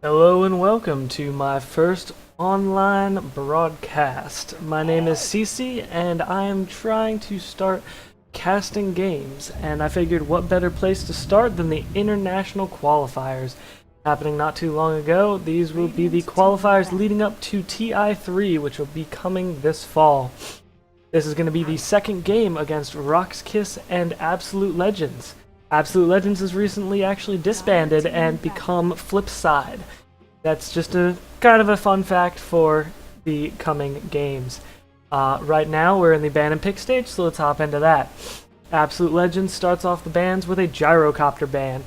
Hello and welcome to my first online broadcast. My name is Cece and I am trying to start casting games, and I figured what better place to start than the international qualifiers. Happening not too long ago, these will be the qualifiers leading up to TI3, which will be coming this fall. This is going to be the second game against RoX.KIS and Absolute Legends. Absolute Legends has recently actually disbanded and become Flipside. That's just a kind of a fun fact for the coming games. Right now we're in the ban and pick stage, so let's hop into that. Absolute Legends starts off the bans with a gyrocopter ban.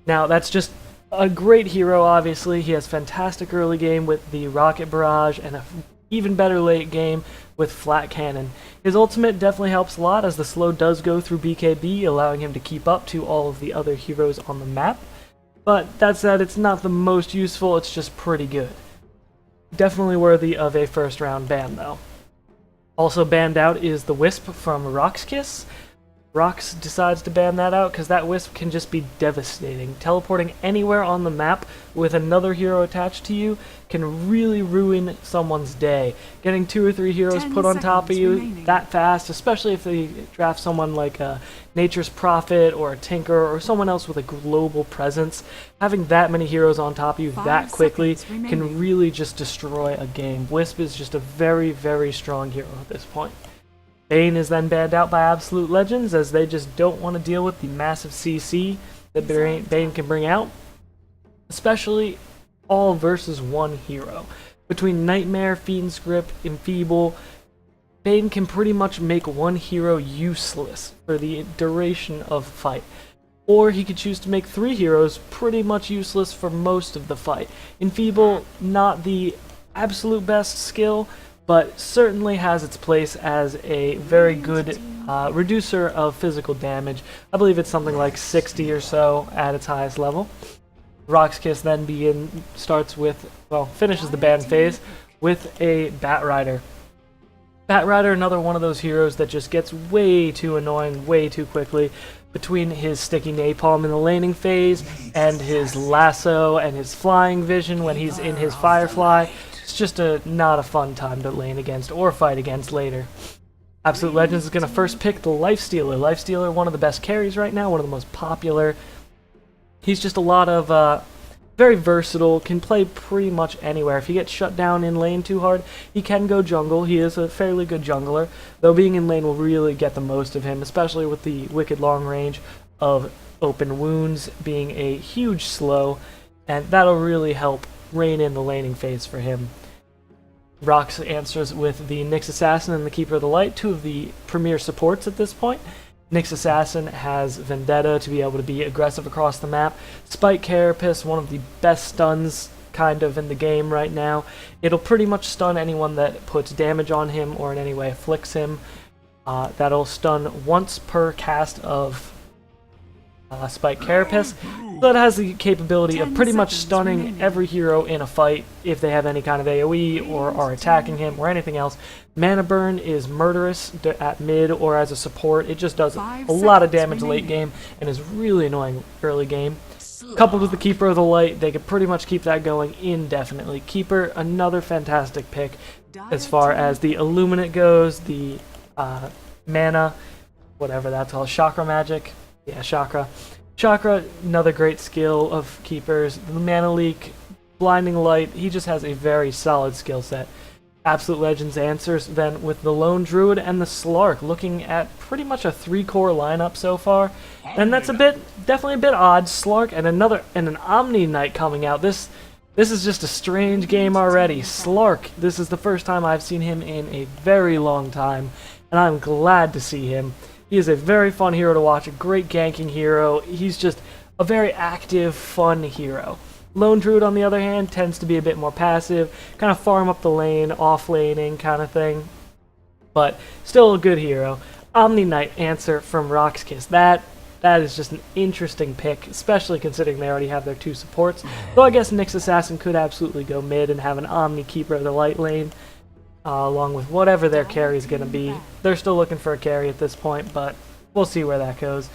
Now that's just a great hero, obviously. He has fantastic early game with the rocket barrage and a even better late game with flat cannon. His ultimate definitely helps a lot, as the slow does go through BKB, allowing him to keep up to all of the other heroes on the map. But that said, it's not the most useful, it's just pretty good. Definitely worthy of a first round ban though. Also banned out is the Wisp from RoX.KIS. RoX decides to ban that out because that Wisp can just be devastating. Teleporting anywhere on the map with another hero attached to you can really ruin someone's day. Getting 2 or 3 heroes put on top of you that fast, especially if they draft someone like a Nature's Prophet or a Tinker or someone else with a global presence, having that many heroes on top of you that quickly can really just destroy a game. Wisp is just a very, very strong hero at this point. Bane is then banned out by Absolute Legends, as they just don't want to deal with the massive CC that Bane can bring out, especially all versus one hero. Between Nightmare, Fiend's Grip, Enfeeble, Bane can pretty much make one hero useless for the duration of the fight. Or he could choose to make 3 heroes pretty much useless for most of the fight. Enfeeble, not the absolute best skill, but certainly has its place as a very good reducer of physical damage. I believe it's something like 60 or so at its highest level. RoX.KIS then finishes the ban phase with a Batrider. Batrider, another one of those heroes that just gets way too annoying way too quickly. Between his sticky napalm in the laning phase and his lasso and his flying vision when he's in his Firefly, it's just not a fun time to lane against or fight against later. Absolute Legends is going to first pick the Lifestealer. Lifestealer, one of the best carries right now, one of the most popular. He's just a lot of very versatile, can play pretty much anywhere. If he gets shut down in lane too hard, he can go jungle. He is a fairly good jungler, though being in lane will really get the most of him, especially with the wicked long range of open wounds being a huge slow, and that'll really help rein in the laning phase for him. RoX answers with the Nyx Assassin and the Keeper of the Light, 2 of the premier supports at this point. Nyx Assassin has Vendetta to be able to be aggressive across the map. Spike Carapace, one of the best stuns kind of in the game right now. It'll pretty much stun anyone that puts damage on him or in any way afflicts him. That'll stun once per cast of Spike Carapace. So it has the capability of pretty much stunning every hero in a fight if they have any kind of AoE or are attacking him or anything else. Mana Burn is murderous at mid or as a support. It just does a lot of damage late game and is really annoying early game. Coupled with the Keeper of the Light, they could pretty much keep that going indefinitely. Keeper, another fantastic pick as far as the Illuminate goes, the mana, whatever that's called, Chakra Magic. Yeah, Chakra. Chakra, another great skill of Keeper's. The Mana Leak, Blinding Light, he just has a very solid skill set. Absolute Legends answers then with the Lone Druid and the Slark, looking at pretty much a 3-core lineup so far. And that's definitely a bit odd. Slark and an Omni Knight coming out. This is just a strange game already. Slark, this is the first time I've seen him in a very long time, and I'm glad to see him. He is a very fun hero to watch, a great ganking hero. He's just a very active, fun hero. Lone Druid, on the other hand, tends to be a bit more passive, kind of farm up the lane, off-laning kind of thing, but still a good hero. Omni Knight answer from RoX.KIS. That is just an interesting pick, especially considering they already have their 2 supports. Though I guess Nyx Assassin could absolutely go mid and have an Omni Keeper of the Light lane. Along with whatever their carry is going to be. They're still looking for a carry at this point, but we'll see where that goes.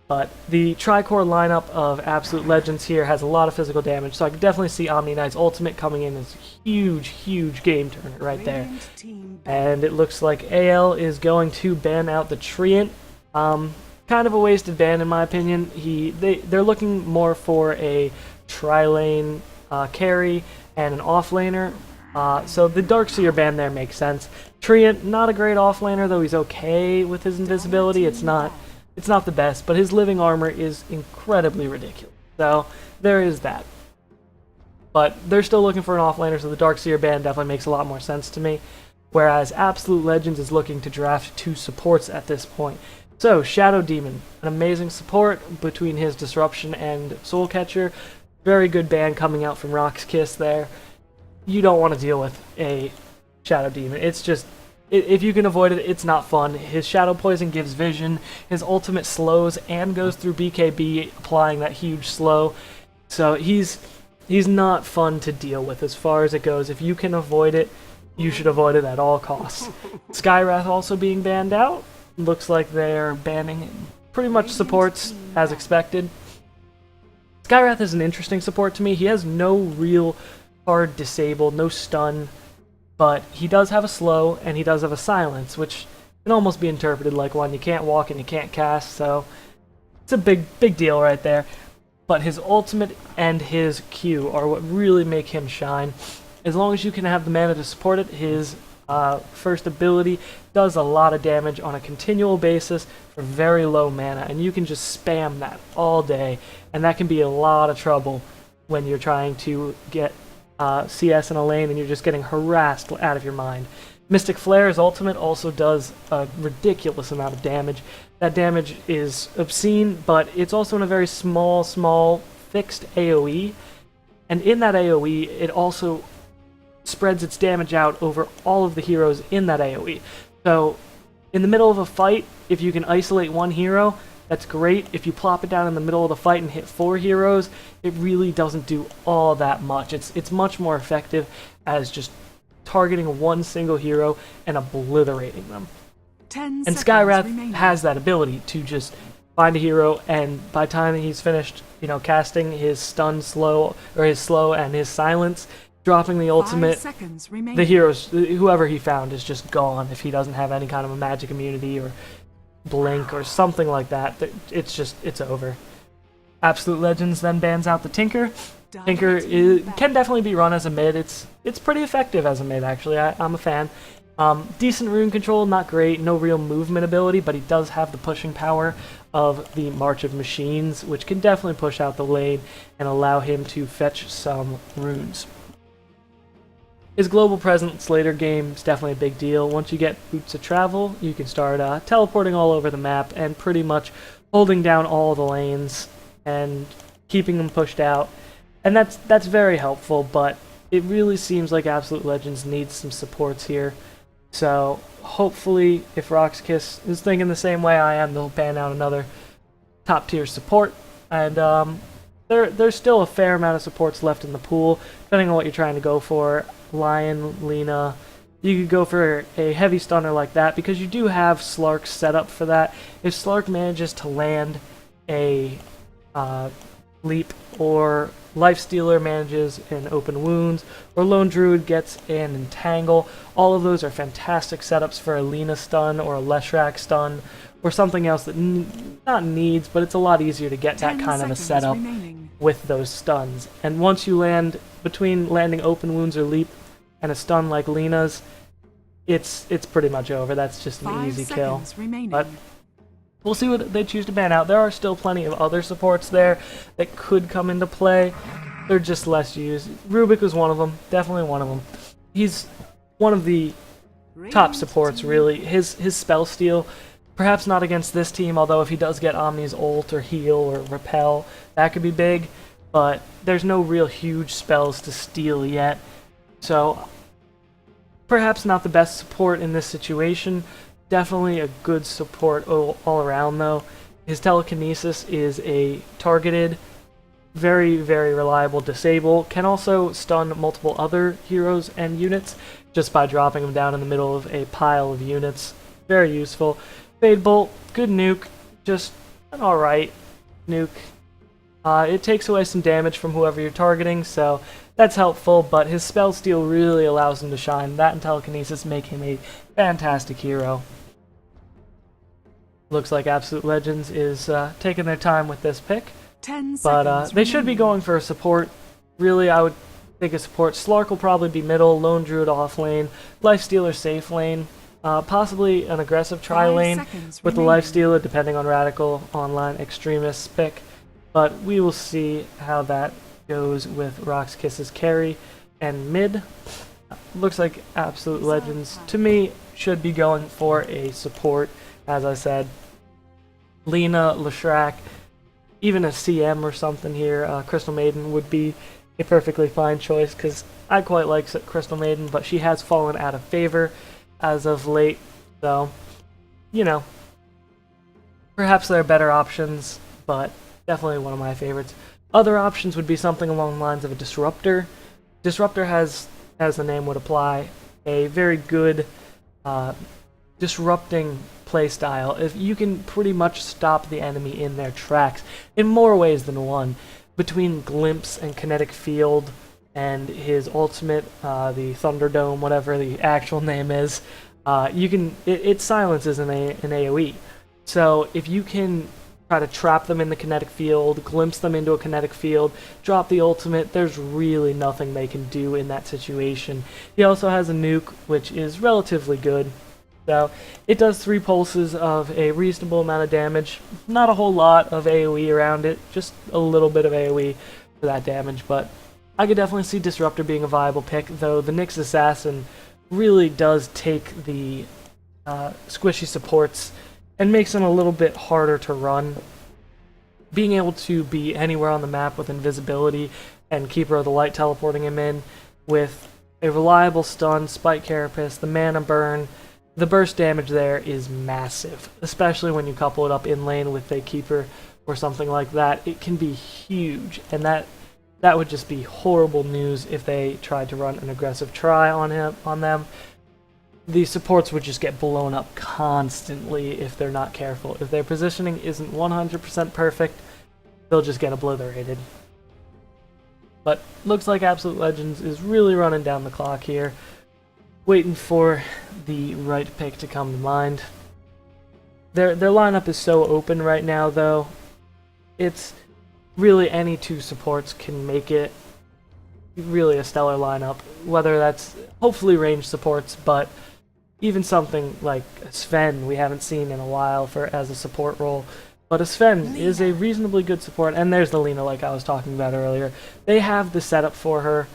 But the Tricore lineup of Absolute Legends here has a lot of physical damage, so I can definitely see Omni Knight's ultimate coming in as a huge, huge game turner right there. And it looks like AL is going to ban out the Treant. Kind of a wasted ban in my opinion. They're looking more for a tri-lane carry and an offlaner. So the Darkseer ban there makes sense. Treant, not a great offlaner, though he's okay with his invisibility. It's not the best, but his living armor is incredibly ridiculous. So there is that. But they're still looking for an offlaner, so the Darkseer ban definitely makes a lot more sense to me. Whereas Absolute Legends is looking to draft 2 supports at this point. So, Shadow Demon, an amazing support between his Disruption and Soul Catcher. Very good ban coming out from RoX.KIS there. You don't want to deal with a Shadow Demon. It's just, if you can avoid it, it's not fun. His Shadow Poison gives vision. His ultimate slows and goes through BKB, applying that huge slow. So he's not fun to deal with as far as it goes. If you can avoid it, you should avoid it at all costs. Skywrath also being banned out. Looks like they're banning pretty much supports as expected. Skywrath is an interesting support to me. He has no real hard disable, no stun, but he does have a slow and he does have a silence, which can almost be interpreted like one. You can't walk and you can't cast, so it's a big deal right there. But his ultimate and his Q are what really make him shine. As long as you can have the mana to support it, his first ability does a lot of damage on a continual basis for very low mana, and you can just spam that all day, and that can be a lot of trouble when you're trying to get CS in a lane and you're just getting harassed out of your mind. Mystic Flare's ultimate also does a ridiculous amount of damage. That damage is obscene, but it's also in a very small fixed AoE, and in that AoE it also spreads its damage out over all of the heroes in that AoE. So, in the middle of a fight, if you can isolate one hero, that's great. If you plop it down in the middle of the fight and hit 4 heroes, it really doesn't do all that much. It's much more effective as just targeting one single hero and obliterating them. And Skywrath has that ability to just find a hero, and by the time he's finished, casting his stun slow, or his slow and his silence, dropping the ultimate, the heroes, whoever he found is just gone if he doesn't have any kind of a magic immunity or blink or something like that. It's over. Absolute Legends then bans out the Tinker. Tinker can definitely be run as a mid. It's pretty effective as a mid, actually. I'm a fan. Decent rune control, not great, no real movement ability, but he does have the pushing power of the March of Machines, which can definitely push out the lane and allow him to fetch some runes. His global presence later game is definitely a big deal. Once you get Boots of Travel, you can start teleporting all over the map and pretty much holding down all the lanes and keeping them pushed out. And that's very helpful, but it really seems like Absolute Legends needs some supports here. So hopefully, if RoX.KIS is thinking the same way I am, they'll ban out another top tier support. And there's still a fair amount of supports left in the pool, depending on what you're trying to go for. Lion, Lina, you could go for a heavy stunner like that, because you do have Slark set up for that. If Slark manages to land a leap, or Lifestealer manages an open wounds, or Lone Druid gets an entangle, all of those are fantastic setups for a Lina stun or a Leshrac stun, or something else that not needs, but it's a lot easier to get that kind of a setup with those stuns. And once you land, between landing open wounds or leap and a stun like Lina's, it's pretty much over. That's just an easy kill. But we'll see what they choose to ban out. There are still plenty of other supports there that could come into play. They're just less used. Rubik was one of them. Definitely one of them. He's one of the top supports, really. His spell steal, perhaps not against this team, although if he does get Omni's ult or heal or repel, that could be big. But there's no real huge spells to steal yet. So perhaps not the best support in this situation. Definitely a good support all around, though. His telekinesis is a targeted, very reliable disable. Can also stun multiple other heroes and units just by dropping them down in the middle of a pile of units. Very useful. Fade Bolt, good nuke. Just an alright nuke. It takes away some damage from whoever you're targeting, so that's helpful, but his spell steal really allows him to shine. That and telekinesis make him a fantastic hero. Looks like Absolute Legends is taking their time with this pick, but they should be going for a support. Really, I would think a support. Slark will probably be middle, Lone Druid off lane, Lifestealer safe lane, possibly an aggressive tri-lane with the Lifestealer, depending on Radical Online Extremists pick. But we will see how that goes with RoX.KIS's carry and mid. Looks like Absolute Legends, to me, should be going for a support, as I said. Lina, Leshrac, even a CM or something here, Crystal Maiden would be a perfectly fine choice, because I quite like Crystal Maiden, but she has fallen out of favor as of late, so, you know, perhaps there are better options, but definitely one of my favorites. Other options would be something along the lines of a Disruptor. Disruptor has, as the name would apply, a very good disrupting playstyle. If you can pretty much stop the enemy in their tracks in more ways than one. Between Glimpse and Kinetic Field and his ultimate, the Thunderdome, whatever the actual name is, you can it silences an AoE. So if you can try to trap them in the kinetic field, glimpse them into a kinetic field, drop the ultimate, there's really nothing they can do in that situation. He also has a nuke, which is relatively good. So it does 3 pulses of a reasonable amount of damage. Not a whole lot of AoE around it, just a little bit of AoE for that damage, but I could definitely see Disruptor being a viable pick, though the Nyx Assassin really does take the squishy supports and makes them a little bit harder to run. Being able to be anywhere on the map with invisibility and Keeper of the Light teleporting him in with a reliable stun, Spike Carapace, the mana burn, the burst damage there is massive, especially when you couple it up in lane with a Keeper or something like that. It can be huge, and that would just be horrible news if they tried to run an aggressive try on them. The supports would just get blown up constantly if they're not careful. If their positioning isn't 100% perfect, they'll just get obliterated. But looks like Absolute Legends is really running down the clock here, waiting for the right pick to come to mind. Their lineup is so open right now, though. It's really any 2 supports can make it really a stellar lineup, whether that's hopefully ranged supports, but even something like Sven we haven't seen in a while as a support role. But a Sven is a reasonably good support, and there's the Lina like I was talking about earlier. They have the setup for her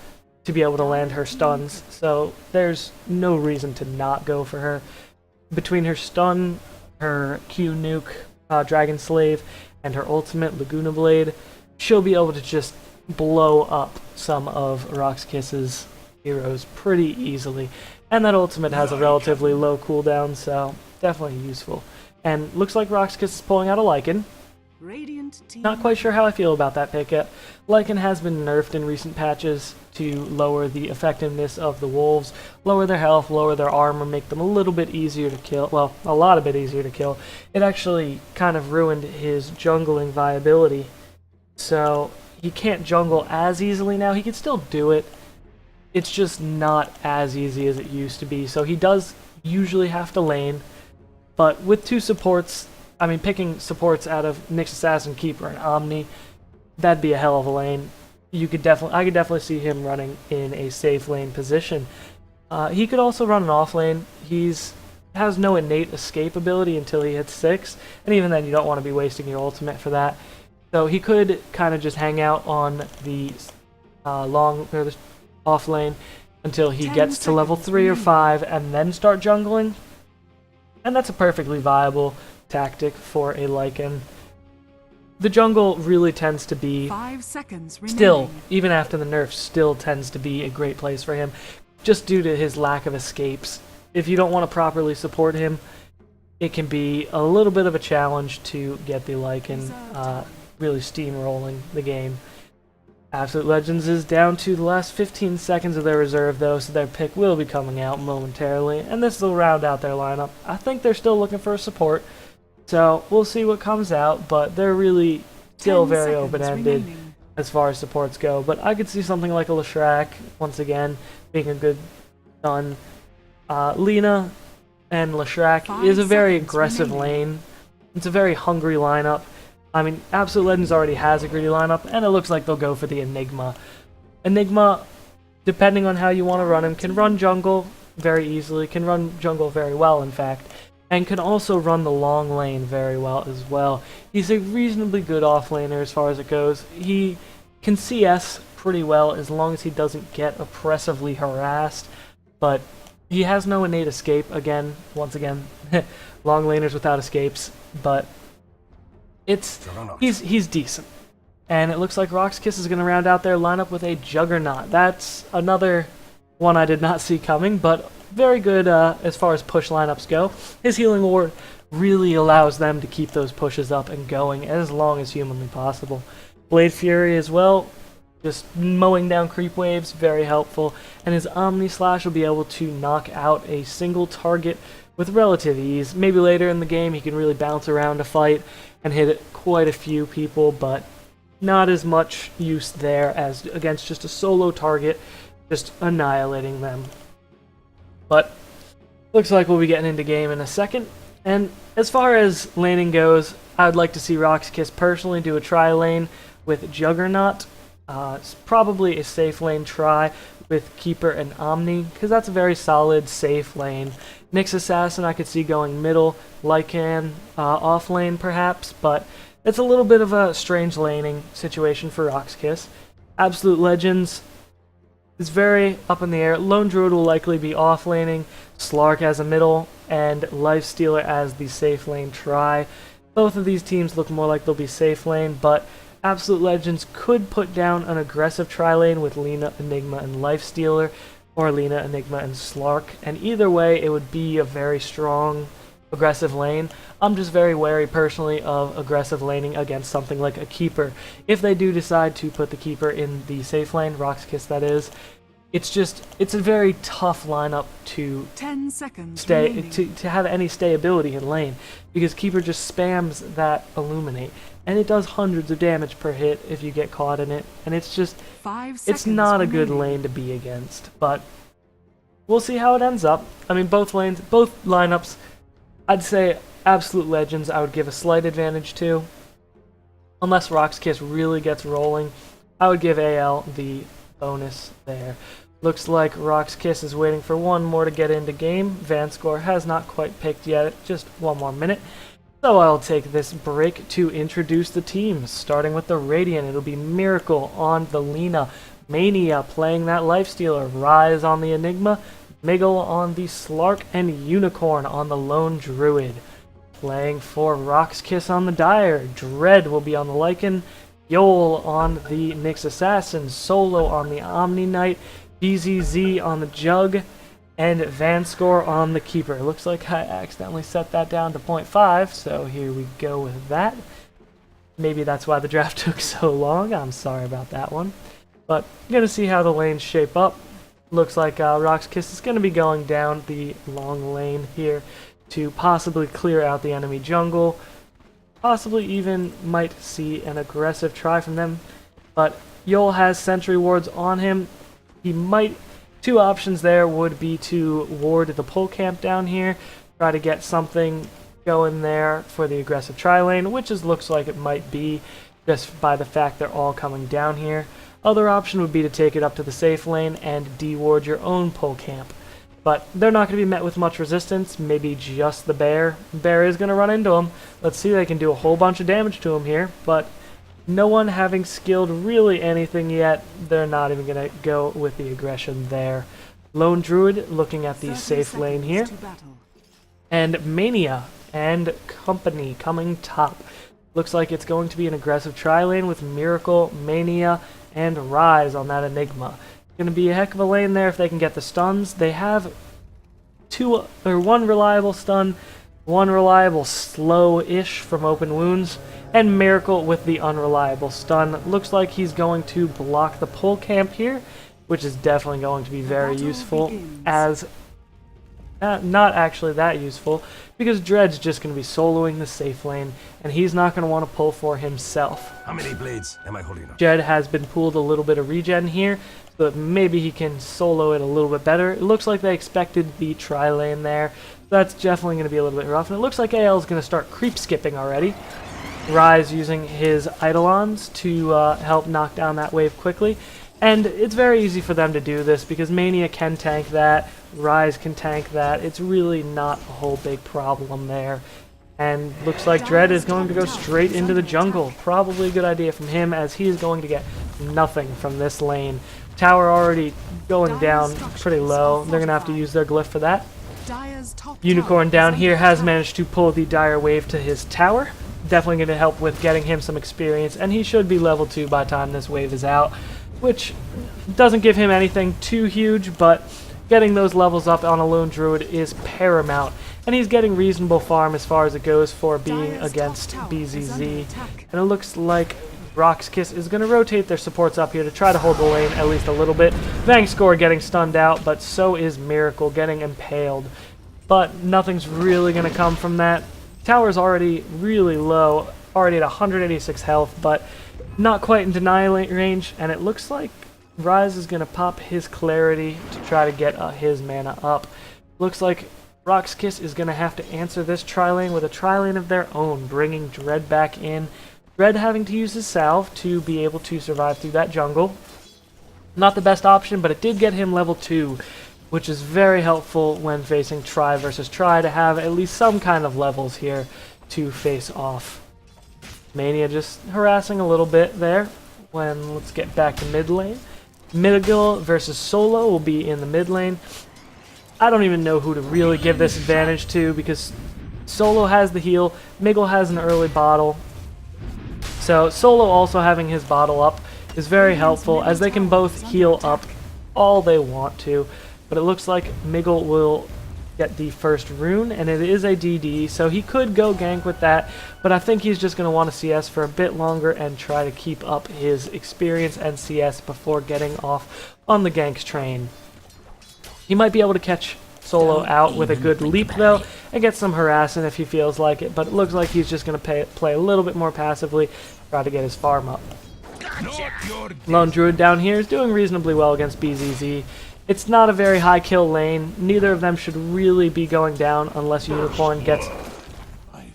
to be able to land her stuns, so there's no reason to not go for her. Between her stun, her Q nuke, Dragon Slave, and her ultimate, Laguna Blade, she'll be able to just blow up some of RoX.KIS's heroes pretty easily. And that ultimate has a relatively low cooldown, so definitely useful. And looks like RoX.KIS is pulling out a Lycan. Not quite sure how I feel about that pick yet. Lycan has been nerfed in recent patches to lower the effectiveness of the wolves, lower their health, lower their armor, make them a little bit easier to kill. Well, a lot of bit easier to kill. It actually kind of ruined his jungling viability. So he can't jungle as easily now. He can still do it. It's just not as easy as it used to be. So he does usually have to lane. But with 2 supports, I mean, picking supports out of Nyx Assassin, Keeper, and Omni, that'd be a hell of a lane. I could definitely see him running in a safe lane position. He could also run an off lane. Has no innate escape ability until he hits 6, and even then you don't want to be wasting your ultimate for that. So he could kind of just hang out on the the off lane until he gets to level 3 or 5 and then start jungling. And that's a perfectly viable tactic for a Lycan. The jungle really tends to be, 5 seconds remaining. Still, even after the nerfs, still tends to be a great place for him, just due to his lack of escapes. If you don't want to properly support him, it can be a little bit of a challenge to get the Lycan really steamrolling the game. Absolute Legends is down to the last 15 seconds of their reserve, though, so their pick will be coming out momentarily, and this will round out their lineup. I think they're still looking for a support, So we'll see what comes out, but they're really still 10 very seconds open-ended remaining. as far as supports go. But I could see something like a Leshrac, once again, being a good stun. Lina and Leshrac 5 is a very seconds aggressive remaining. lane. It's a very hungry lineup. I mean, Absolute Legends already has a greedy lineup, and it looks like they'll go for the Enigma. Enigma, depending on how you want to run him, can run jungle very easily, can run jungle very well, in fact, and can also run the long lane very well as well. He's a reasonably good offlaner as far as it goes. He can CS pretty well as long as he doesn't get oppressively harassed, but he has no innate escape, once again, long laners without escapes, but he's decent. And it looks like RoX.KIS is going to round out their lineup with a Juggernaut. That's another one I did not see coming, but very good as far as push lineups go. His Healing Ward really allows them to keep those pushes up and going as long as humanly possible. Blade Fury as well, just mowing down creep waves, very helpful. And his Omni Slash will be able to knock out a single target with relative ease. Maybe later in the game he can really bounce around a fight and hit quite a few people, but not as much use there as against just a solo target, just annihilating them. But looks like we'll be getting into game in a second. And as far as laning goes, I would like to see RoX.KIS personally do a try lane with Juggernaut. It's probably a safe lane try with Keeper and Omni, because that's a very solid, safe lane. Nyx Assassin I could see going middle, Lycan off lane perhaps, but it's a little bit of a strange laning situation for RoX.KIS. Absolute Legends is very up in the air. Lone Druid will likely be off laning, Slark as a middle, and Lifestealer as the safe lane try. Both of these teams look more like they'll be safe lane, but Absolute Legends could put down an aggressive tri lane with Lina, Enigma, and Lifestealer, or Lina, Enigma, and Slark, and either way it would be a very strong aggressive lane. I'm just very wary personally of aggressive laning against something like a Keeper. If they do decide to put the Keeper in the safe lane, RoX.KIS that is, it's a very tough lineup to 10 seconds to have any stayability in lane, because Keeper just spams that Illuminate, and it does hundreds of damage per hit if you get caught in it, and it's just 5 seconds it's not a good remaining. lane to be against. But we'll see how it ends up. I mean, both lineups, I'd say Absolute Legends I would give a slight advantage to. Unless RoX.KIS really gets rolling, I would give AL the bonus there. Looks like RoX.KIS is waiting for one more to get into game. Vanscore has not quite picked yet, just one more minute. So I'll take this break to introduce the teams, starting with the Radiant. It'll be Miracle on the Lina, Mania playing that Lifestealer, Rise on the Enigma, Miggle on the Slark, and Unicorn on the Lone Druid. Playing for RoX.KIS on the Dire, Dread will be on the Lycan, Yol on the Nyx Assassin, Solo on the Omni Knight, BZZ on the Jug, and Vanscore on the Keeper. Looks like I accidentally set that down to 0.5, so here we go with that. Maybe that's why the draft took so long. I'm sorry about that one. But I'm going to see how the lanes shape up. Looks like RoX.KIS is going to be going down the long lane here to possibly clear out the enemy jungle. Possibly even might see an aggressive try from them. But Yol has sentry wards on him. He might... Two options there would be to ward the pull camp down here, try to get something going there for the aggressive tri lane, which looks like it might be just by the fact they're all coming down here. Other option would be to take it up to the safe lane and de-ward your own pull camp. But they're not going to be met with much resistance, maybe just the bear. Bear is going to run into him. Let's see if they can do a whole bunch of damage to him here, but no one having skilled really anything yet, they're not even going to go with the aggression there. Lone Druid looking at the safe lane here. And Mania and company coming top. Looks like it's going to be an aggressive tri lane with Miracle, Mania, and Rise on that Enigma. Going to be a heck of a lane there if they can get the stuns. They have one reliable stun, one reliable slow-ish from open wounds, and Miracle with the unreliable stun. Looks like he's going to block the pull camp here, which is definitely going to be very useful, as not actually that useful, because Dread's just going to be soloing the safe lane, and he's not going to want to pull for himself. How many blades am I holding up? Jed has been pooled a little bit of regen here, so that maybe he can solo it a little bit better. It looks like they expected the tri-lane there, so that's definitely going to be a little bit rough, and it looks like AL is going to start creep skipping already. Ryze using his Eidolons to help knock down that wave quickly. And it's very easy for them to do this because Mania can tank that, Ryze can tank that. It's really not a whole big problem there. And looks like Dread is going to go straight into the jungle. Probably a good idea from him, as he is going to get nothing from this lane. Tower already going down pretty low. They're going to have to use their glyph for that. Unicorn down here has managed to pull the Dire Wave to his tower. Definitely going to help with getting him some experience, and he should be level 2 by the time this wave is out, which doesn't give him anything too huge, but getting those levels up on a lone druid is paramount, and he's getting reasonable farm as far as it goes for being against BZZ. And it looks like RoX.KIS is going to rotate their supports up here to try to hold the lane at least a little bit. Vangscore getting stunned out, but so is Miracle getting impaled. But nothing's really going to come from that. Tower's already really low, already at 186 health, but not quite in deny range, and it looks like Ryze is going to pop his Clarity to try to get his mana up. Looks like RoX.KIS is going to have to answer this tri-lane with a tri-lane of their own, bringing Dread back in. Dread having to use his salve to be able to survive through that jungle. Not the best option, but it did get him level 2, which is very helpful when facing Tri versus Tri to have at least some kind of levels here to face off. Mania just harassing a little bit there. Let's get back to mid lane. Miguel versus Solo will be in the mid lane. I don't even know who to really give this advantage to, because Solo has the heal, Miguel has an early bottle. So Solo also having his bottle up is very helpful, as they can both heal up all they want to. But it looks like Miguel will get the first rune, and it is a DD, so he could go gank with that, but I think he's just going to want to CS for a bit longer and try to keep up his experience and CS before getting off on the ganks train. He might be able to catch Solo out with a good leap, though, and get some harassing if he feels like it, but it looks like he's just going to play a little bit more passively, try to get his farm up. Lone Druid down here is doing reasonably well against BZZ. It's not a very high kill lane. Neither of them should really be going down unless Unicorn gets...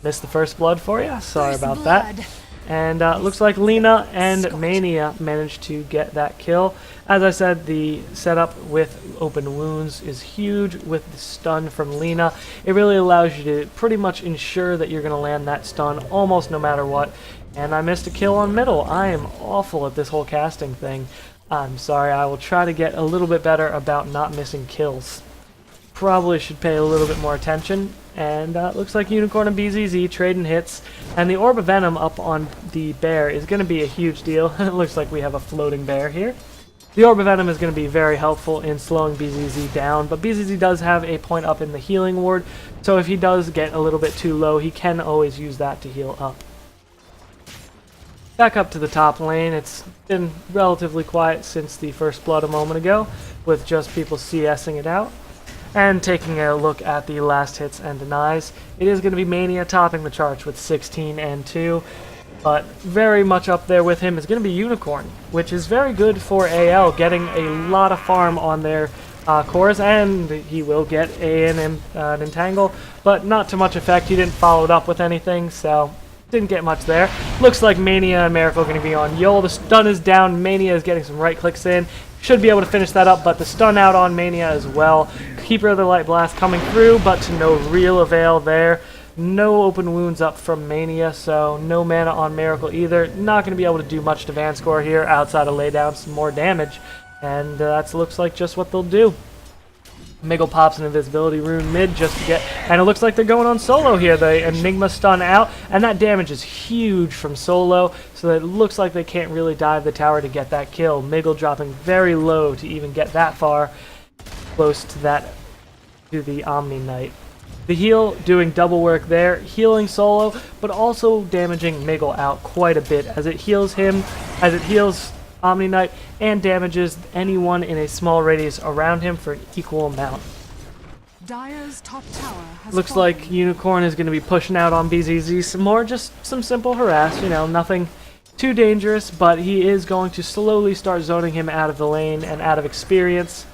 Missed the first blood for you. Sorry about that. And looks like Lina and Mania managed to get that kill. As I said, the setup with open wounds is huge with the stun from Lina. It really allows you to pretty much ensure that you're going to land that stun almost no matter what. And I missed a kill on middle. I am awful at this whole casting thing. I'm sorry, I will try to get a little bit better about not missing kills. Probably should pay a little bit more attention. And looks like Unicorn and BZZ trading hits. And the Orb of Venom up on the bear is going to be a huge deal. It looks like we have a floating bear here. The Orb of Venom is going to be very helpful in slowing BZZ down, but BZZ does have a point up in the healing ward, so if he does get a little bit too low, he can always use that to heal up. Back up to the top lane. It's been relatively quiet since the first blood a moment ago, with just people CSing it out. And taking a look at the last hits and denies, it is going to be Mania topping the charts with 16 and 2, but very much up there with him is going to be Unicorn, which is very good for AL, getting a lot of farm on their cores, and he will get an entangle, but not to much effect. He didn't follow it up with anything, so didn't get much there. Looks like Mania and Miracle are going to be on Yol. The stun is down. Mania is getting some right clicks in. Should be able to finish that up, but the stun out on Mania as well. Keeper of the Light Blast coming through, but to no real avail there. No open wounds up from Mania, so no mana on Miracle either. Not going to be able to do much to Vangscore here outside of lay down some more damage, and that looks like just what they'll do. Miguel pops an invisibility rune mid just to get, and it looks like they're going on Solo here. The Enigma stun out, and that damage is huge from Solo, so that it looks like they can't really dive the tower to get that kill. Miguel dropping very low to even get that far, close to that, to the Omni Knight. The heal doing double work there, healing Solo, but also damaging Miguel out quite a bit as it heals him, as it heals Omni Knight, and damages anyone in a small radius around him for an equal amount. Dire's top tower has Looks fallen. like Unicorn is going to be pushing out on BZZ some more, just some simple harass, you know, nothing too dangerous, but he is going to slowly start zoning him out of the lane and out of experience.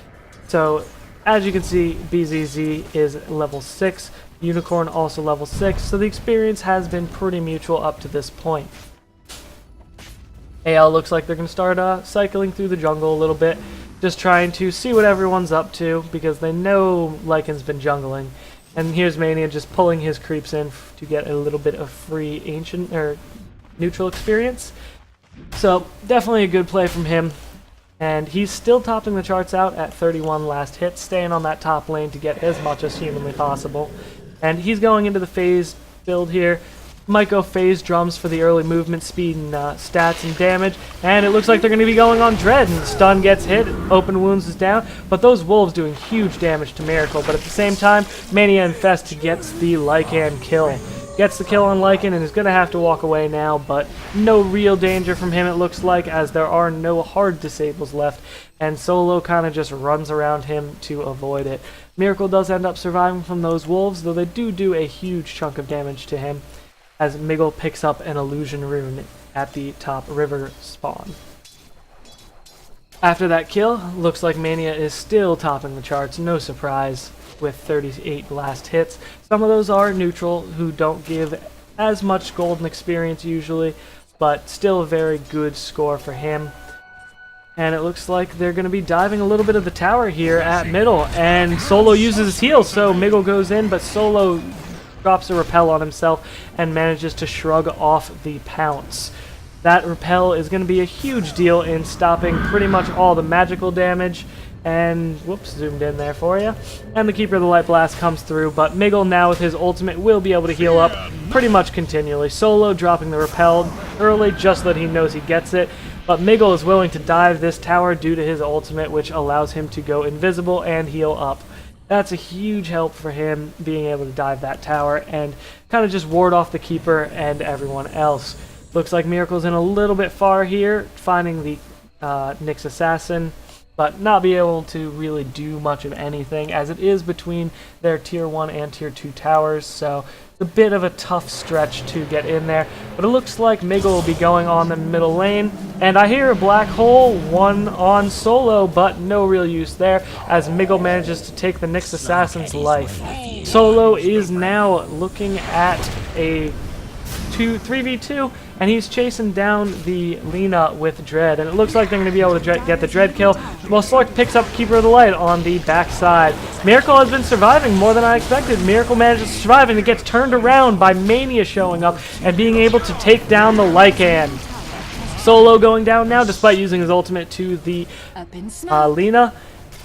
So, as you can see, BZZ is level 6, Unicorn also level 6, so the experience has been pretty mutual up to this point. AL looks like they're going to start cycling through the jungle a little bit, just trying to see what everyone's up to, because they know Lycan's been jungling. And here's Mania just pulling his creeps in to get a little bit of free ancient or neutral experience. So definitely a good play from him. And he's still topping the charts out at 31 last hits, staying on that top lane to get as much as humanly possible. And he's going into the phase build here. Might go phase drums for the early movement speed and stats and damage. And it looks like they're going to be going on Dread. And stun gets hit, open wounds is down. But those wolves doing huge damage to Miracle. But at the same time, Mania Infest gets the Lycan kill. Gets the kill on Lycan and is going to have to walk away now, but no real danger from him it looks like, as there are no hard disables left, and Solo kind of just runs around him to avoid it. Miracle does end up surviving from those wolves, though they do a huge chunk of damage to him, as Miggle picks up an illusion rune at the top river spawn. After that kill, looks like Mania is still topping the charts, no surprise, with 38 last hits. Some of those are neutral, who don't give as much golden experience usually, but still a very good score for him. And it looks like they're going to be diving a little bit of the tower here at middle, and Solo uses his heal, so Miggle goes in, but Solo drops a repel on himself and manages to shrug off the pounce. That repel is going to be a huge deal in stopping pretty much all the magical damage. And, whoops, zoomed in there for you. And the Keeper of the Light Blast comes through, but Miggle now with his ultimate will be able to heal up pretty much continually. Solo dropping the repel early just so that he knows he gets it. But Miggle is willing to dive this tower due to his ultimate, which allows him to go invisible and heal up. That's a huge help for him, being able to dive that tower and kind of just ward off the Keeper and everyone else. Looks like Miracle's in a little bit far here, finding the Nyx Assassin, but not be able to really do much of anything, as it is between their tier 1 and tier 2 towers, so it's a bit of a tough stretch to get in there. But it looks like Miggle will be going on the middle lane, and I hear a black hole, one on Solo, but no real use there, as Miggle manages to take the Nyx Assassin's life. Solo is now looking at a 3v2, and he's chasing down the Lina with Dread, and it looks like they're going to be able to get the Dread kill, while Slark picks up Keeper of the Light on the backside. Miracle has been surviving more than I expected. Miracle manages to survive, and it gets turned around by Mania showing up and being able to take down the Lycan. Solo going down now, despite using his ultimate to the Lina.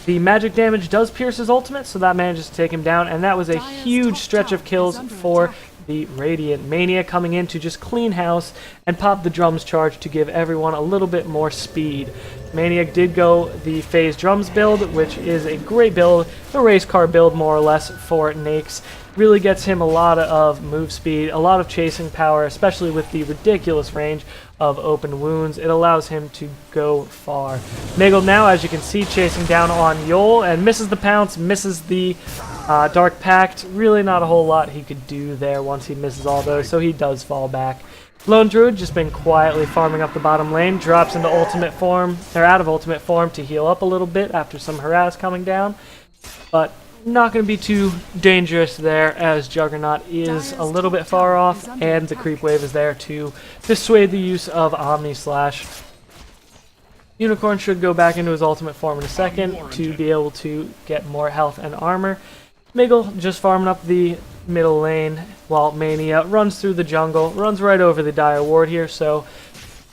The magic damage does pierce his ultimate, so that manages to take him down, and that was a huge stretch of kills for the Radiant. Mania coming in to just clean house and pop the drums charge to give everyone a little bit more speed. Maniac did go the phase drums build, which is a great build, the race car build more or less for Nyx. Really gets him a lot of move speed, a lot of chasing power, especially with the ridiculous range of open wounds. It allows him to go far. Miggle now, as you can see, chasing down on Yol and misses the pounce, misses the Dark Pact. Really not a whole lot he could do there once he misses all those, so he does fall back. Lone Druid just been quietly farming up the bottom lane, drops into ultimate form, or out of ultimate form to heal up a little bit after some harass coming down, but not going to be too dangerous there, as Juggernaut is a little bit far off, and the creep wave is there to dissuade the use of Omni Slash. Unicorn should go back into his ultimate form in a second to be able to get more health and armor. Miggle just farming up the middle lane, while Mania runs through the jungle, runs right over the Dire Ward here, so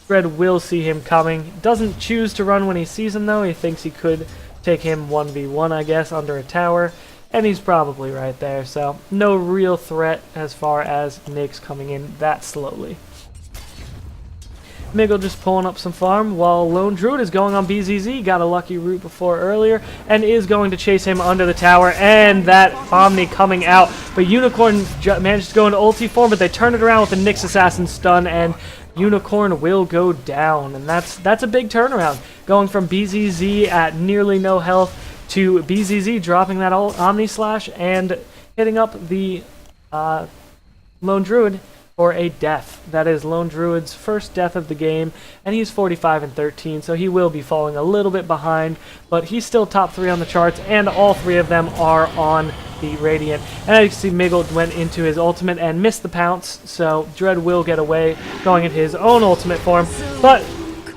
Dread will see him coming. Doesn't choose to run when he sees him though, he thinks he could take him 1v1 I guess under a tower, and he's probably right there, so no real threat as far as Nyx coming in that slowly. Miggle just pulling up some farm, while Lone Druid is going on BZZ, got a lucky root before earlier, and is going to chase him under the tower, and that Omni coming out, but Unicorn manages to go into ulti form, but they turn it around with the Nyx Assassin stun, and Unicorn will go down, and that's a big turnaround, going from BZZ at nearly no health to BZZ, dropping that Omni Slash and hitting up the Lone Druid for a death. That is Lone Druid's first death of the game, and he's 45 and 13, so he will be falling a little bit behind, but he's still top 3 on the charts, and all 3 of them are on the Radiant. And as you see, Miggle went into his ultimate and missed the pounce, so Dread will get away, going into his own ultimate form, but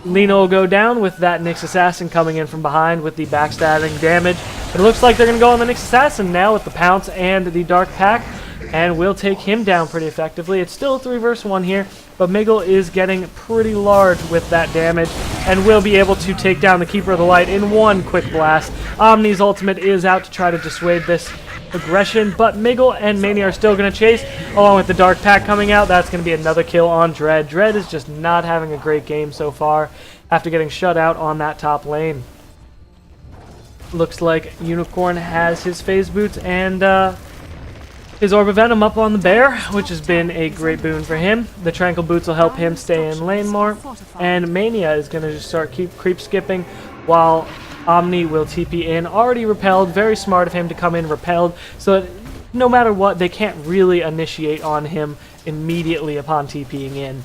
Lina will go down with that Nyx Assassin coming in from behind with the backstabbing damage. It looks like they're going to go on the Nyx Assassin now with the pounce and the Dark Pact, and we'll take him down pretty effectively. It's still a 3 versus 1 here, but Miggle is getting pretty large with that damage and will be able to take down the Keeper of the Light in one quick blast. Omni's ultimate is out to try to dissuade this aggression, but Miggle and Mania are still going to chase, along with the Dark Pact coming out. That's going to be another kill on Dread. Dread is just not having a great game so far after getting shut out on that top lane. Looks like Unicorn has his phase boots and his Orb of Venom up on the bear, which has been a great boon for him. The Tranquil Boots will help him stay in lane more, and Mania is going to just start creep skipping while Omni will TP in. Already repelled, very smart of him to come in repelled, so that no matter what, they can't really initiate on him immediately upon TPing in.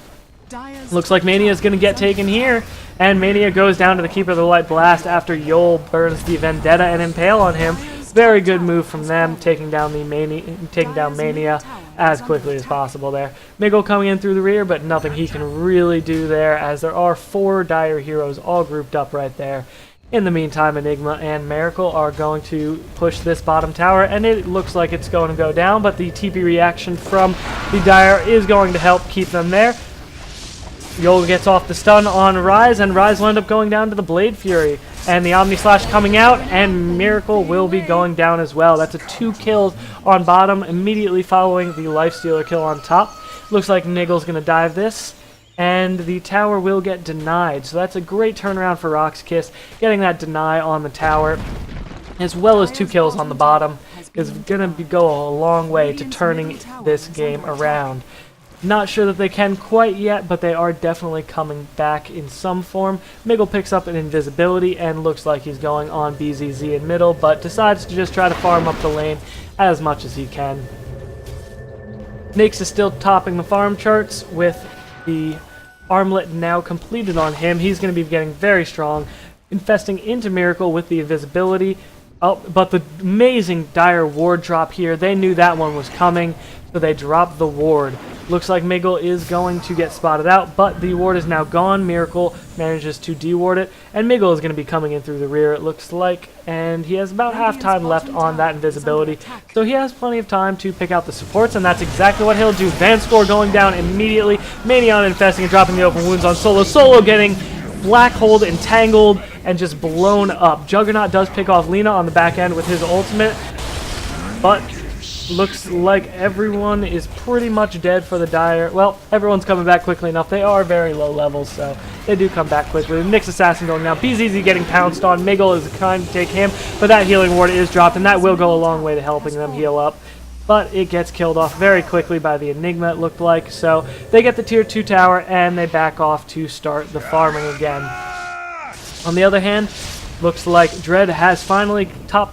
Looks like Mania is going to get taken here, and Mania goes down to the Keeper of the Light Blast after Yol burns the Vendetta and Impale on him. Very good move from them, taking down Mania as quickly as possible there. Miggle coming in through the rear, but nothing he can really do there, as there are 4 Dire heroes all grouped up right there. In the meantime, Enigma and Miracle are going to push this bottom tower, and it looks like it's going to go down, but the TP reaction from the Dire is going to help keep them there. Yol gets off the stun on Ryze, and Ryze will end up going down to the Blade Fury. And the Omni Slash coming out, and Miracle will be going down as well. That's a 2 kills on bottom, immediately following the Lifestealer kill on top. Looks like Niggle's going to dive this, and the tower will get denied. So that's a great turnaround for RoX.KIS. Getting that deny on the tower, as well as 2 kills on the bottom, is going to go a long way to turning this game around. Not sure that they can quite yet, but they are definitely coming back in some form. Miggle picks up an invisibility and looks like he's going on BZZ in middle, but decides to just try to farm up the lane as much as he can. Nyx is still topping the farm charts with the armlet now completed on him. He's going to be getting very strong, infesting into Miracle with the invisibility. Oh, but the amazing Dire ward drop here, they knew that one was coming, so they dropped the ward. Looks like Miggle is going to get spotted out, but the ward is now gone. Miracle manages to deward it, and Miggle is going to be coming in through the rear, it looks like, and he has about half time left on that invisibility, so he has plenty of time to pick out the supports, and that's exactly what he'll do. Vanscore going down immediately, Manion infesting and dropping the open wounds on Solo. Solo getting black holed, entangled, and just blown up. Juggernaut does pick off Lina on the back end with his ultimate, but looks like everyone is pretty much dead for the Dire. Well, everyone's coming back quickly enough. They are very low levels, so they do come back quickly. Nyx Assassin going now. BZZ getting pounced on. Miggle is trying to take him, but that healing ward is dropped, and that will go a long way to helping them heal up. But it gets killed off very quickly by the Enigma, it looked like. So they get the tier 2 tower, and they back off to start the farming again. On the other hand, looks like Dread has finally come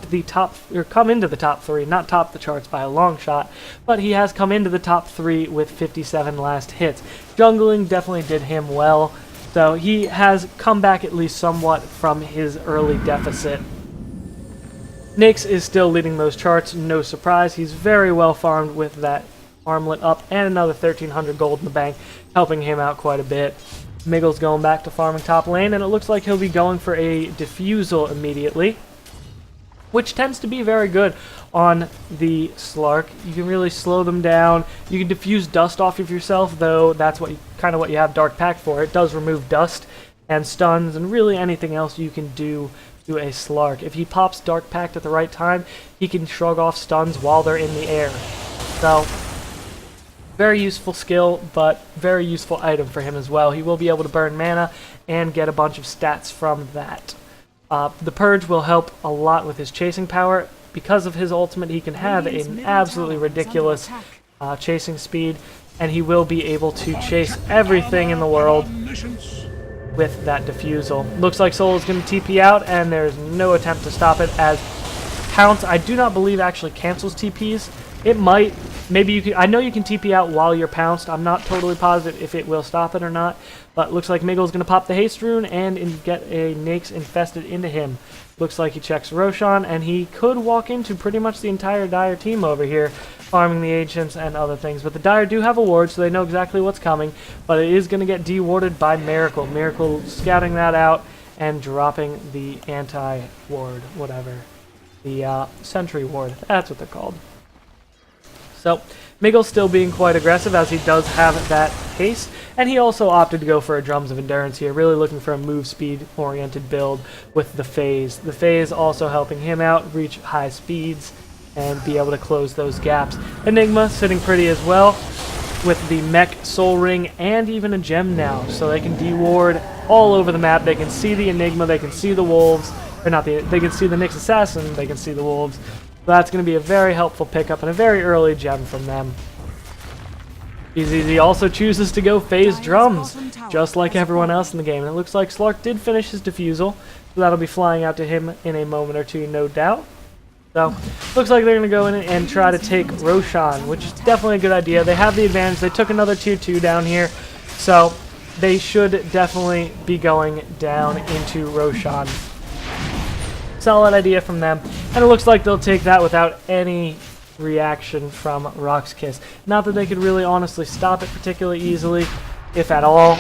into the top 3, not topped the charts by a long shot, but he has come into the top 3 with 57 last hits. Jungling definitely did him well, so he has come back at least somewhat from his early deficit. Nyx is still leading those charts, no surprise. He's very well farmed with that armlet up and another 1,300 gold in the bank, helping him out quite a bit. Miggle's going back to farming top lane, and it looks like he'll be going for a Diffusal immediately, which tends to be very good on the Slark. You can really slow them down. You can diffuse dust off of yourself, though that's kind of what you have Dark Pact for. It does remove dust and stuns and really anything else you can do to a Slark. If he pops Dark Pact at the right time, he can shrug off stuns while they're in the air. So, very useful skill, but very useful item for him as well. He will be able to burn mana and get a bunch of stats from that. The Purge will help a lot with his chasing power. Because of his ultimate, he can have an absolutely ridiculous chasing speed, and he will be able to chase everything in the world. with that defusal. Looks like Soul is going to TP out, and there's no attempt to stop it as Pounce, I do not believe, actually cancels TPs. It might. Maybe you can. I know you can TP out while you're pounced. I'm not totally positive if it will stop it or not. But looks like Miggle's going to pop the haste rune and get a Nyx infested into him. Looks like he checks Roshan, and he could walk into pretty much the entire Dire team over here, farming the Ancients and other things. But the Dire do have a ward, so they know exactly what's coming. But it is going to get de-warded by Miracle. Miracle scouting that out and dropping the anti-ward, whatever. The Sentry ward. That's what they're called. So, Miggle's still being quite aggressive as he does have that haste, and he also opted to go for a Drums of Endurance here, really looking for a move speed oriented build with the Phase. The Phase also helping him out, reach high speeds, and be able to close those gaps. Enigma sitting pretty as well, with the Mech Soul Ring and even a gem now, so they can de-ward all over the map. They can see the Enigma, they can see the Wolves, or not they can see the Nyx Assassin, they can see the Wolves. That's going to be a very helpful pickup and a very early gem from them. BZZ also chooses to go Phase Drums, just like everyone else in the game. And it looks like Slark did finish his defusal, so that'll be flying out to him in a moment or two, no doubt. So, looks like they're going to go in and try to take Roshan, which is definitely a good idea. They have the advantage. They took another tier 2 down here, so they should definitely be going down into Roshan. Solid idea from them, and it looks like they'll take that without any reaction from RoX.KIS. Not that they could really honestly stop it particularly easily, if at all.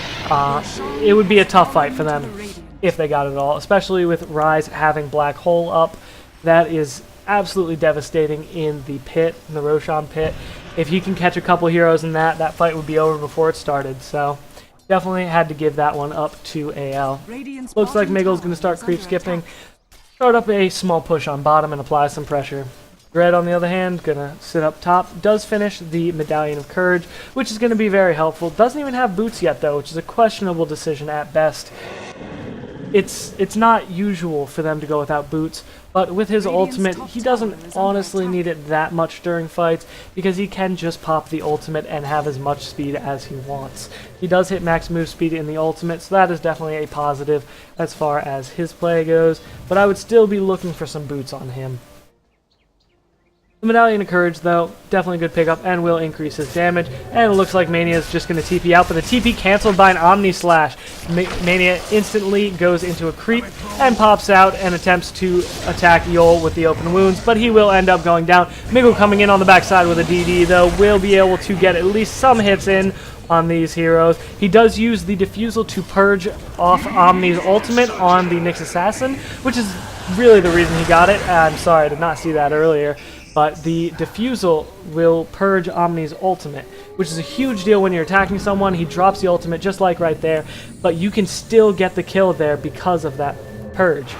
It would be a tough fight for them if they got it all, especially with Ryze having Black Hole up. That is absolutely devastating in the pit, in the Roshan pit. If he can catch a couple heroes in that, that fight would be over before it started. So definitely had to give that one up to AL. Looks like Miggle's going to start creep skipping. Start up a small push on bottom and apply some pressure. Dread, on the other hand, gonna sit up top. Does finish the Medallion of Courage, which is gonna be very helpful. Doesn't even have boots yet, though, which is a questionable decision at best. It's not usual for them to go without boots, but with his ultimate, he doesn't honestly need it that much during fights because he can just pop the ultimate and have as much speed as he wants. He does hit max move speed in the ultimate, so that is definitely a positive as far as his play goes, but I would still be looking for some boots on him. The Medallion of Courage, though, definitely a good pickup and will increase his damage. And it looks like Mania is just going to TP out, but the TP canceled by an Omni Slash. Mania instantly goes into a creep and pops out and attempts to attack Yol with the open wounds, but he will end up going down. Miggle coming in on the backside with a DD, though, will be able to get at least some hits in on these heroes. He does use the defusal to purge off Omni's ultimate on the Nyx Assassin, which is really the reason he got it. I'm sorry, I did not see that earlier. But the defusal will purge Omni's ultimate, which is a huge deal when you're attacking someone. He drops the ultimate just like right there, but you can still get the kill there because of that purge.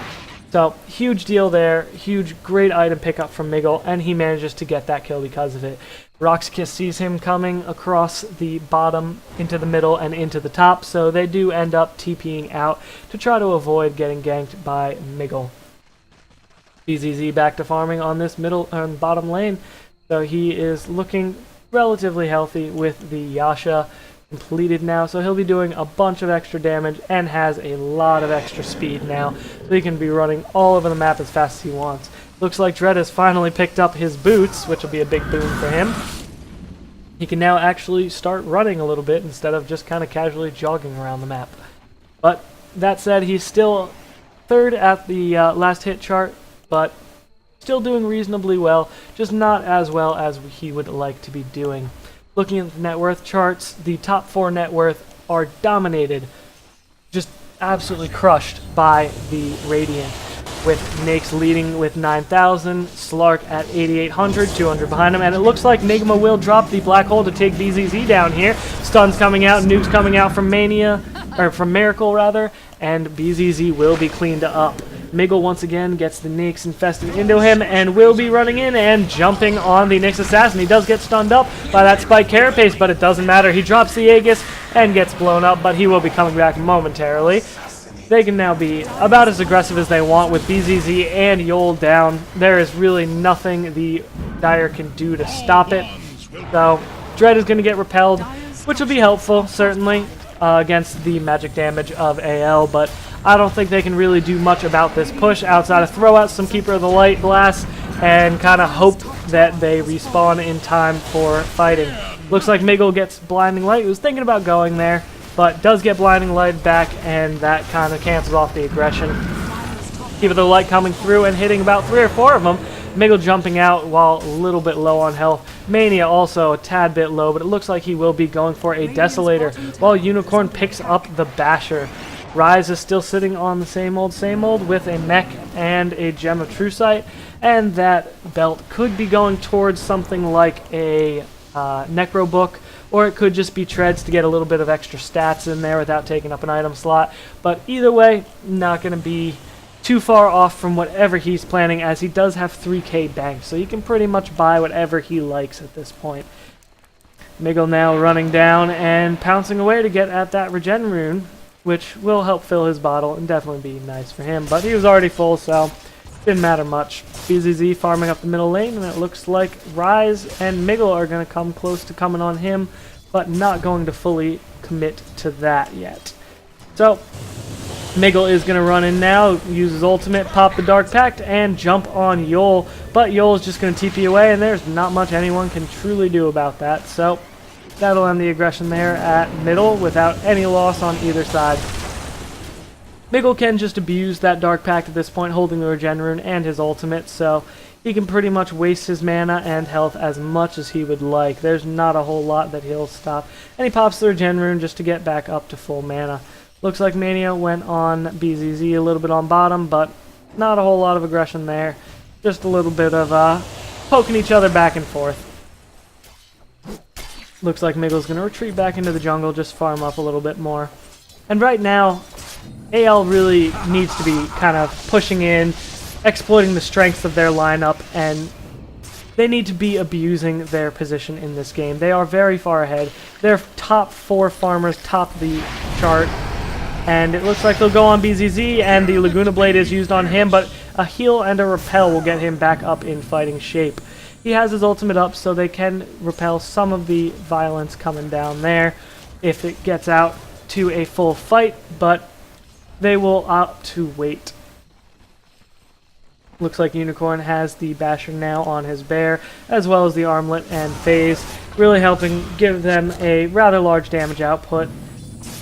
So, huge deal there, huge, great item pickup from Miggle, and he manages to get that kill because of it. RoX.KIS sees him coming across the bottom, into the middle, and into the top, so they do end up TPing out to try to avoid getting ganked by Miggle. BZZ back to farming on this middle and bottom lane, so he is looking relatively healthy with the Yasha completed now, so he'll be doing a bunch of extra damage and has a lot of extra speed now, so he can be running all over the map as fast as he wants. Looks like Dread has finally picked up his boots, which will be a big boon for him. He can now actually start running a little bit instead of just kind of casually jogging around the map. But that said, he's still third at the last hit chart, but still doing reasonably well, just not as well as he would like to be doing. Looking at the net worth charts, the top 4 net worth are dominated, just absolutely crushed by the Radiant, with Nyx leading with 9,000, Slark at 8,800, 200 behind him, and it looks like Nigma will drop the Black Hole to take BZZ down here. Stuns coming out, nukes coming out from from Miracle rather, and BZZ will be cleaned up. Miggle once again gets the Nyx infested into him and will be running in and jumping on the Nyx Assassin. He does get stunned up by that Spike Carapace, but it doesn't matter. He drops the Aegis and gets blown up, but he will be coming back momentarily. They can now be about as aggressive as they want with BZZ and Yol down. There is really nothing the Dire can do to stop it. So Dread is going to get repelled, which will be helpful, certainly. against the magic damage of AL, but I don't think they can really do much about this push outside of throw out some Keeper of the Light blasts and kind of hope that they respawn in time for fighting. Looks like Miggle gets Blinding Light. He was thinking about going there, but does get Blinding Light back, and that kind of cancels off the aggression. Keeper of the Light coming through and hitting about 3 or 4 of them. Miggle jumping out while a little bit low on health. Mania also a tad bit low, but it looks like he will be going for a Desolator while Unicorn picks up the Basher. Rise is still sitting on the same old with a mech and a Gem of True Sight, and that belt could be going towards something like a Necro Book, or it could just be Treads to get a little bit of extra stats in there without taking up an item slot. But either way, not going to be too far off from whatever he's planning, as he does have 3k bank, so he can pretty much buy whatever he likes at this point. Miggle now running down and pouncing away to get at that regen rune, which will help fill his bottle and definitely be nice for him, but he was already full, so didn't matter much. BZZ farming up the middle lane, and it looks like Rise and Miggle are going to come close to coming on him, but not going to fully commit to that yet. So Miggle is going to run in now, use his ultimate, pop the Dark Pact, and jump on Yol. But Yol is just going to TP away, and there's not much anyone can truly do about that. So that'll end the aggression there at middle without any loss on either side. Miggle can just abuse that Dark Pact at this point, holding the Regen Rune and his ultimate, so he can pretty much waste his mana and health as much as he would like. There's not a whole lot that he'll stop. And he pops the Regen Rune just to get back up to full mana. Looks like Mania went on BZZ a little bit on bottom, but not a whole lot of aggression there. Just a little bit of poking each other back and forth. Looks like Miggle's going to retreat back into the jungle, just farm up a little bit more. And right now, AL really needs to be kind of pushing in, exploiting the strengths of their lineup, and they need to be abusing their position in this game. They are very far ahead. Their top 4 farmers top the chart. And it looks like they'll go on BZZ, and the Laguna Blade is used on him, but a heal and a repel will get him back up in fighting shape. He has his ultimate up, so they can repel some of the violence coming down there if it gets out to a full fight, but they will opt to wait. Looks like Unicorn has the Basher now on his bear, as well as the Armlet and Phase, really helping give them a rather large damage output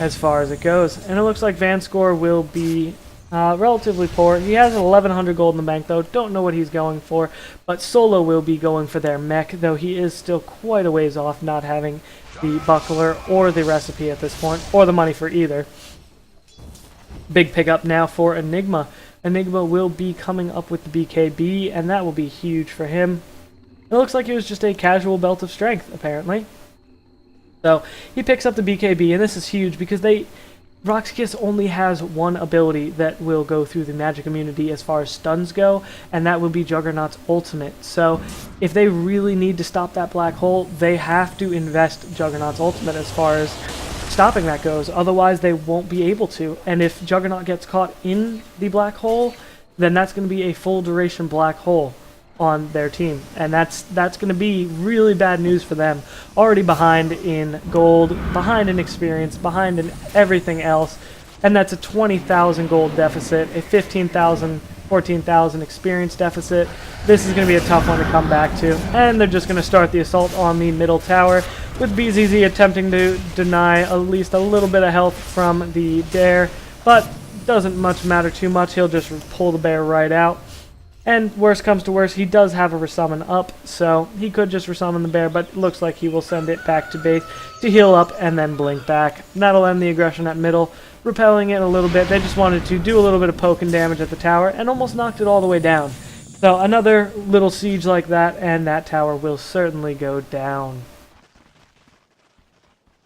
as far as it goes. And it looks like Vanscore will be relatively poor. He has 1100 gold in the bank, though. Don't know what he's going for, but Solo will be going for their mech, though he is still quite a ways off, not having the buckler or the recipe at this point, or the money for either. Big pickup now for Enigma. Enigma will be coming up with the BKB, and that will be huge for him. It looks like it was just a casual belt of strength, apparently. So he picks up the BKB, and this is huge because RoX.KIS only has one ability that will go through the magic immunity as far as stuns go, and that will be Juggernaut's ultimate. So if they really need to stop that black hole, they have to invest Juggernaut's ultimate as far as stopping that goes. Otherwise, they won't be able to. And if Juggernaut gets caught in the black hole, then that's going to be a full duration black hole on their team, and that's going to be really bad news for them. Already behind in gold, behind in experience, behind in everything else, and that's a 20,000 gold deficit, a 15,000, 14,000 experience deficit. This is going to be a tough one to come back to, and they're just going to start the assault on the middle tower, with BZZ attempting to deny at least a little bit of health from the bear, but doesn't much matter too much. He'll just pull the bear right out. And worst comes to worst, he does have a resummon up, so he could just resummon the bear, but it looks like he will send it back to base to heal up and then blink back. And that'll end the aggression at middle, repelling it a little bit. They just wanted to do a little bit of poke and damage at the tower and almost knocked it all the way down. So another little siege like that, and that tower will certainly go down.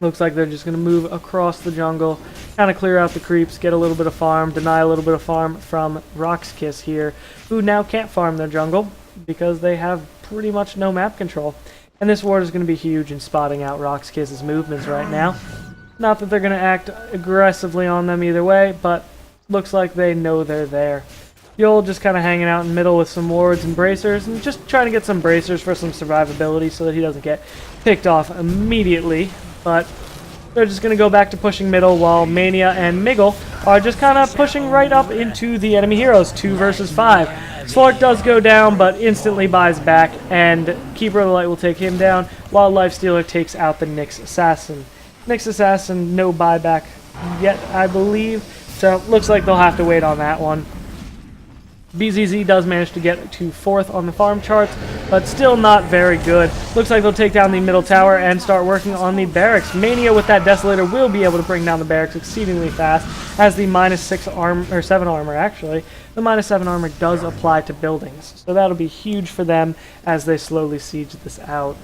Looks like they're just going to move across the jungle, kind of clear out the creeps, get a little bit of farm, deny a little bit of farm from RoX.KIS here, who now can't farm their jungle because they have pretty much no map control. And this ward is going to be huge in spotting out RoX.KIS's movements right now. Not that they're going to act aggressively on them either way, but looks like they know they're there. Yol just kind of hanging out in the middle with some wards and bracers, and just trying to get some bracers for some survivability so that he doesn't get picked off immediately. But they're just going to go back to pushing middle, while Mania and Miggle are just kind of pushing right up into the enemy heroes, 2 versus 5. Slark does go down, but instantly buys back, and Keeper of the Light will take him down, while Lifestealer takes out the Nyx Assassin. Nyx Assassin, no buyback yet, I believe, so looks like they'll have to wait on that one. BZZ does manage to get to 4th on the farm charts, but still not very good. Looks like they'll take down the middle tower and start working on the barracks. Mania with that Desolator will be able to bring down the barracks exceedingly fast, as the -6 armor, or 7 armor actually. The -7 armor does apply to buildings, so that'll be huge for them as they slowly siege this out.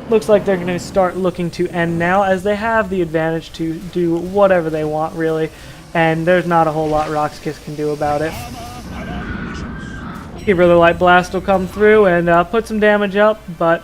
Looks like they're going to start looking to end now, as they have the advantage to do whatever they want really, and there's not a whole lot RoX.KIS can do about it. Keeper of the Light Blast will come through and put some damage up, but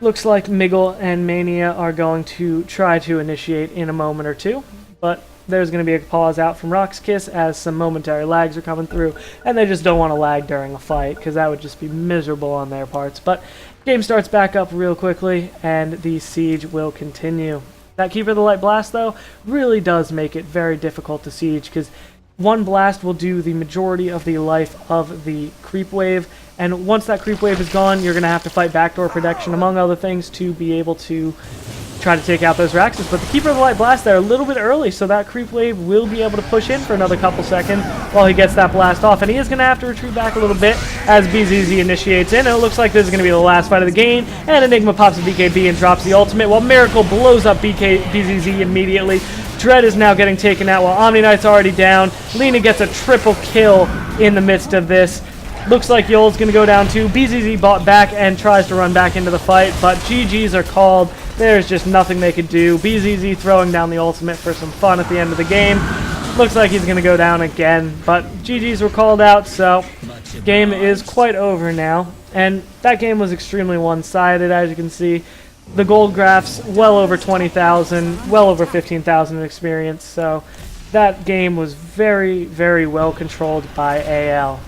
looks like Miggle and Mania are going to try to initiate in a moment or two. But there's going to be a pause out from RoX.KIS as some momentary lags are coming through, and they just don't want to lag during a fight because that would just be miserable on their parts. But game starts back up real quickly, and the siege will continue. That Keeper of the Light Blast, though, really does make it very difficult to siege, because one blast will do the majority of the life of the creep wave, and once that creep wave is gone, you're going to have to fight backdoor protection, among other things, to be able to try to take out those Raxes. But the Keeper of the Light Blast there a little bit early, so that creep wave will be able to push in for another couple seconds while he gets that blast off, and he is going to have to retreat back a little bit as BZZ initiates in, and it looks like this is going to be the last fight of the game, and Enigma pops a BKB and drops the ultimate, while Miracle blows up BZZ immediately. Dread is now getting taken out while Omni Knight's already down. Lena gets a triple kill in the midst of this. Looks like Yoel's going to go down too. BZZ bought back and tries to run back into the fight, but GG's are called. There's just nothing they could do. BZZ throwing down the ultimate for some fun at the end of the game. Looks like he's going to go down again, but GG's were called out, so game is quite over now. And that game was extremely one-sided, as you can see. The gold graphs, well over 20,000, well over 15,000 in experience, so that game was very, very well controlled by AL.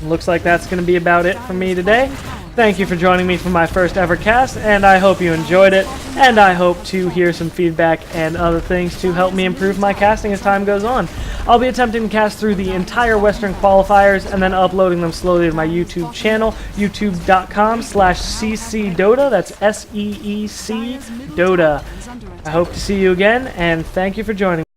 Looks like that's going to be about it for me today. Thank you for joining me for my first ever cast, and I hope you enjoyed it, and I hope to hear some feedback and other things to help me improve my casting as time goes on. I'll be attempting to cast through the entire Western Qualifiers and then uploading them slowly to my YouTube channel, youtube.com/ccdota, that's SEEC Dota. I hope to see you again, and thank you for joining me.